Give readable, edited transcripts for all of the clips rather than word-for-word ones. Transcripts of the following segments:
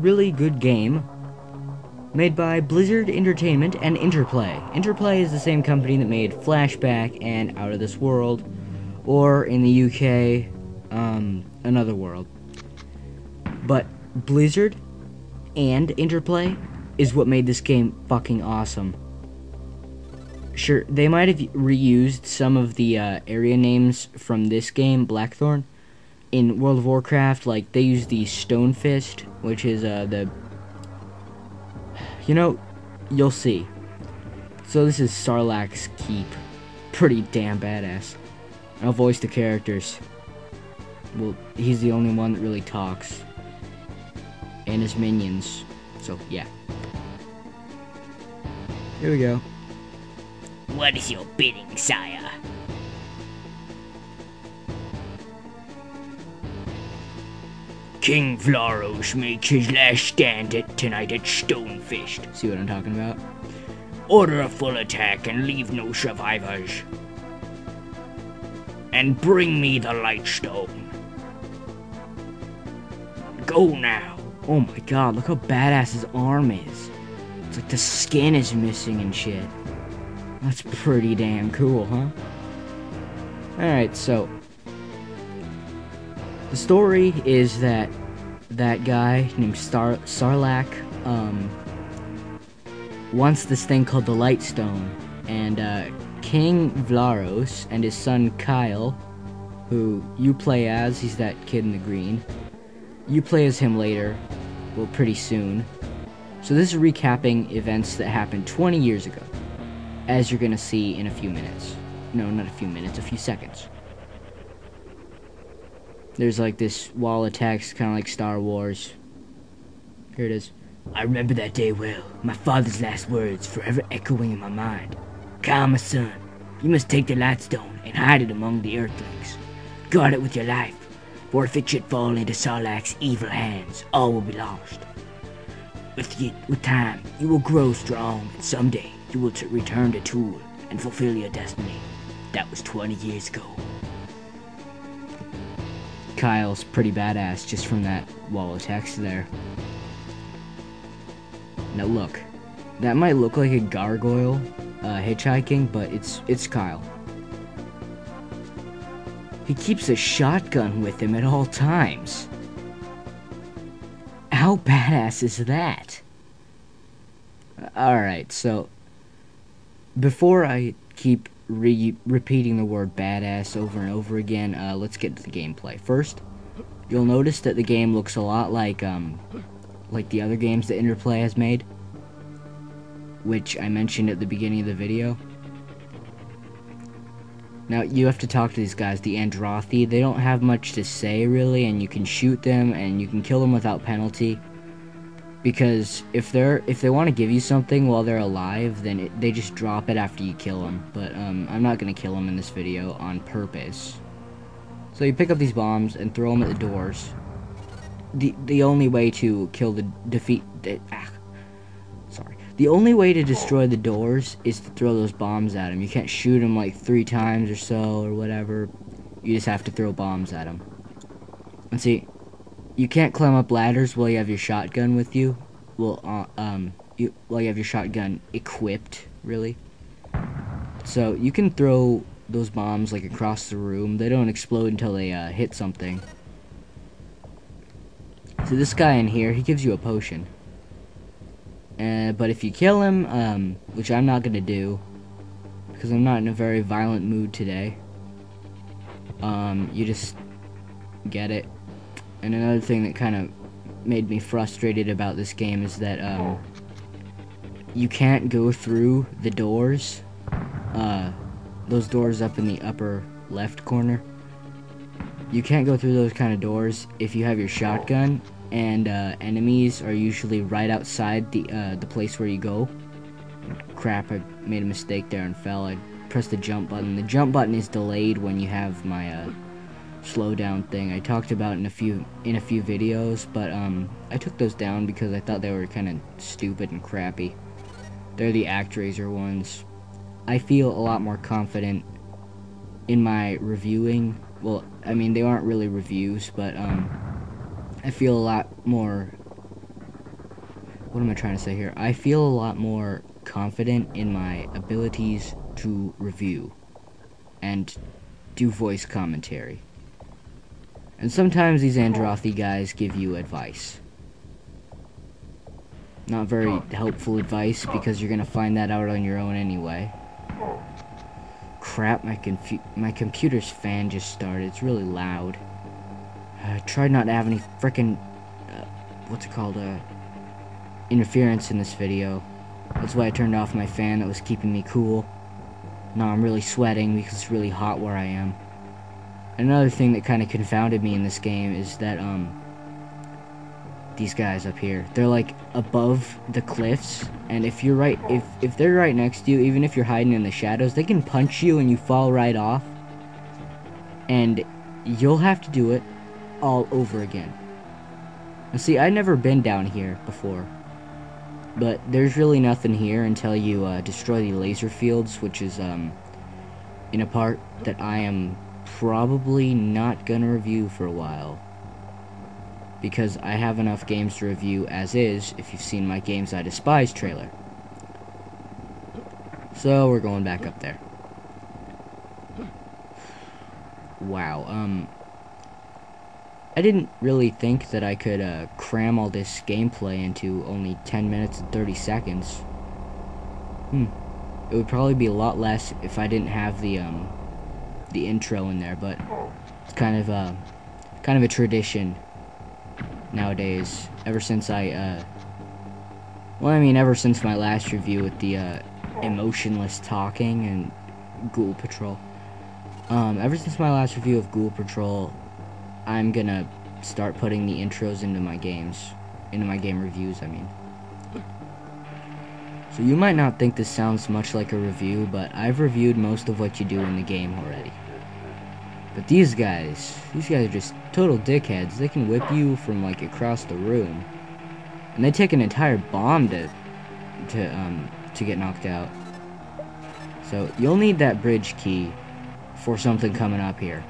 really good game made by Blizzard Entertainment and Interplay. Interplay is the same company that made Flashback and Out of This World, or in the UK, Another World. But Blizzard and Interplay is what made this game fucking awesome. Sure, they might have reused some of the area names from this game, Blackthorne, in World of Warcraft. Like, they used the Stone Fist, which is you know, you'll see. So this is Sarlacc's Keep. Pretty damn badass. I'll voice the characters. Well, he's the only one that really talks. And his minions. So, yeah. Here we go. What is your bidding, sire? King Vlaros makes his last stand tonight at Stonefist. See what I'm talking about? Order a full attack and leave no survivors. And bring me the Lightstone. Go now. Oh my god, look how badass his arm is. It's like the skin is missing and shit. That's pretty damn cool, huh? Alright, so the story is that that guy named Sarlacc wants this thing called the Lightstone, and King Vlaros and his son Kyle, who you play as, he's that kid in the green. You play as him later, well, pretty soon. So this is recapping events that happened 20 years ago, as you're gonna see in a few minutes. No, not a few minutes, a few seconds. There's like this wall of text, kind of like Star Wars. Here it is. I remember that day well, my father's last words forever echoing in my mind. Kyle, my son, you must take the Lightstone and hide it among the Earthlings. Guard it with your life, for if it should fall into Sarlacc's evil hands, all will be lost. With time, you will grow strong, and someday you will return to Tool and fulfill your destiny. That was 20 years ago. Kyle's pretty badass just from that wall of text there. Now look, that might look like a gargoyle hitchhiking, but it's Kyle. He keeps a shotgun with him at all times. How badass is that? Alright, so before I keep repeating the word badass over and over again, let's get to the gameplay. First, you'll notice that the game looks a lot like the other games that Interplay has made, which I mentioned at the beginning of the video. Now, you have to talk to these guys, the Androthi. They don't have much to say, really, and you can shoot them, and you can kill them without penalty. Because if they want to give you something while they're alive, then they just drop it after you kill them. But I'm not going to kill them in this video on purpose. So you pick up these bombs and throw them at the doors. The only way to The only way to destroy the doors is to throw those bombs at them. You can't shoot them like 3 times or so or whatever. You just have to throw bombs at them. And see, you can't climb up ladders while you have your shotgun with you. Well, while you have your shotgun equipped, really. So you can throw those bombs like across the room. They don't explode until they hit something. So this guy in here, he gives you a potion. But if you kill him, which I'm not gonna do, because I'm not in a very violent mood today, you just get it. And another thing that kind of made me frustrated about this game is that, you can't go through the doors, those doors up in the upper left corner. You can't go through those kind of doors if you have your shotgun, and enemies are usually right outside the place where you go. Crap, I made a mistake there and fell. I pressed the jump button. The jump button is delayed when you have my slowdown thing I talked about in a few videos, but I took those down because I thought they were kind of stupid and crappy. They're the ActRaiser ones. I feel a lot more confident in my reviewing. Well, I mean, they aren't really reviews, but I feel a lot more what am I trying to say here? I feel a lot more confident in my abilities to review and do voice commentary. And sometimes these Androthi guys give you advice. Not very helpful advice, because you're gonna find that out on your own anyway. Crap, my computer's fan just started. It's really loud. I tried not to have any frickin' what's it called, interference in this video. That's why I turned off my fan that was keeping me cool. Now I'm really sweating because it's really hot where I am. Another thing that kind of confounded me in this game is that, these guys up here, they're like above the cliffs, and if you're right, if they're right next to you, even if you're hiding in the shadows, they can punch you and you fall right off, and you'll have to do it all over again. Now see, I've never been down here before, but there's really nothing here until you destroy the laser fields, which is in a part that I am probably not gonna review for a while, because I have enough games to review as is, if you've seen my Games I Despise trailer. So we're going back up there. Wow, I didn't really think that I could cram all this gameplay into only 10 minutes and 30 seconds. It would probably be a lot less if I didn't have the intro in there, but it's kind of a tradition nowadays, ever since ever since my last review with the emotionless talking and Ghoul Patrol. Ever since my last review of Ghoul Patrol, I'm gonna start putting the intros into my game reviews, I mean. So you might not think this sounds much like a review, but I've reviewed most of what you do in the game already. But these guys are just total dickheads. They can whip you from like across the room, and they take an entire bomb to get knocked out. So you'll need that bridge key for something coming up here.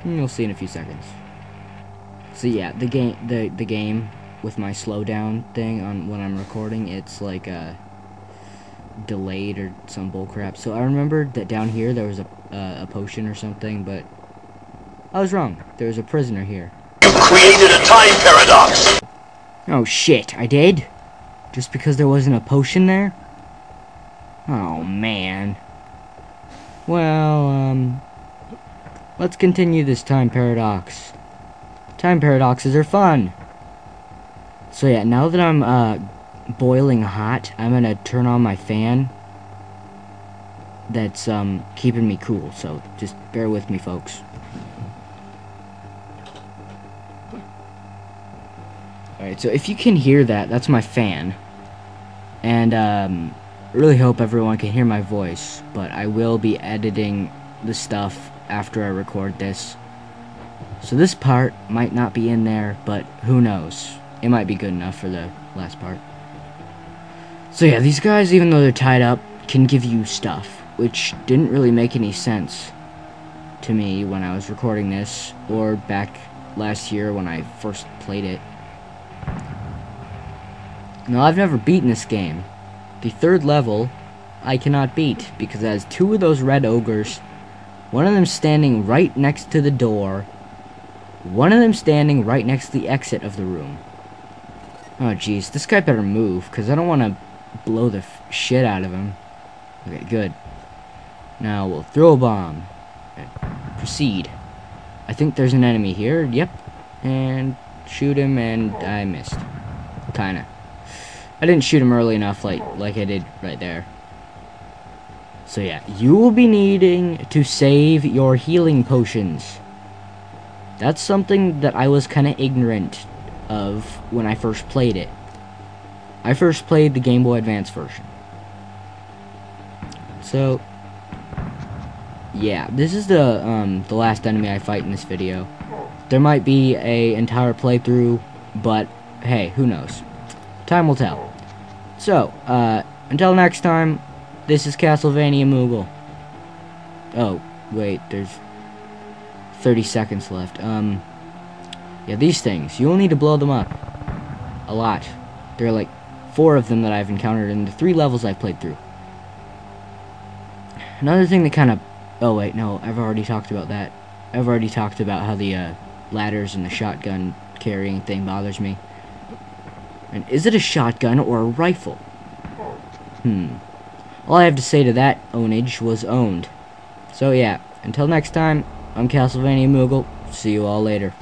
And you'll see in a few seconds. So yeah, the game with my slowdown thing on when I'm recording, it's like delayed or some bullcrap. So I remembered that down here there was a potion or something, but I was wrong. There was a prisoner here. You created a time paradox! Oh shit, I did? Just because there wasn't a potion there? Oh man. Well, let's continue this time paradox. Time paradoxes are fun. So yeah, now that I'm boiling hot, I'm gonna turn on my fan that's keeping me cool, so just bear with me, folks. Alright, so if you can hear that, that's my fan. And I really hope everyone can hear my voice, but I will be editing the stuff after I record this. So this part might not be in there, but who knows? It might be good enough for the last part. So yeah, these guys, even though they're tied up, can give you stuff, which didn't really make any sense to me when I was recording this, or back last year when I first played it. Now, I've never beaten this game. The third level, I cannot beat, because it has two of those red ogres, one of them standing right next to the door, one of them standing right next to the exit of the room. Oh jeez, this guy better move, because I don't want to blow the shit out of him. Okay, good. Now we'll throw a bomb. Okay, proceed. I think there's an enemy here. Yep. And shoot him, and I missed. Kinda. I didn't shoot him early enough like I did right there. So yeah, you will be needing to save your healing potions. That's something that I was kinda ignorant of when I first played it. I first played the Game Boy Advance version. So yeah, this is the last enemy I fight in this video. There might be a entire playthrough, but hey, who knows? Time will tell. So, until next time, this is Castlevania Moogle. Oh, wait, there's 30 seconds left. Yeah, these things, you'll need to blow them up. A lot. There are like 4 of them that I've encountered in the 3 levels I've played through. Another thing that kind of... Oh, wait, no, I've already talked about that. I've already talked about how the ladders and the shotgun carrying thing bothers me. And is it a shotgun or a rifle? All I have to say to that ownage was owned. So yeah, until next time, I'm Castlevania Moogle. See you all later.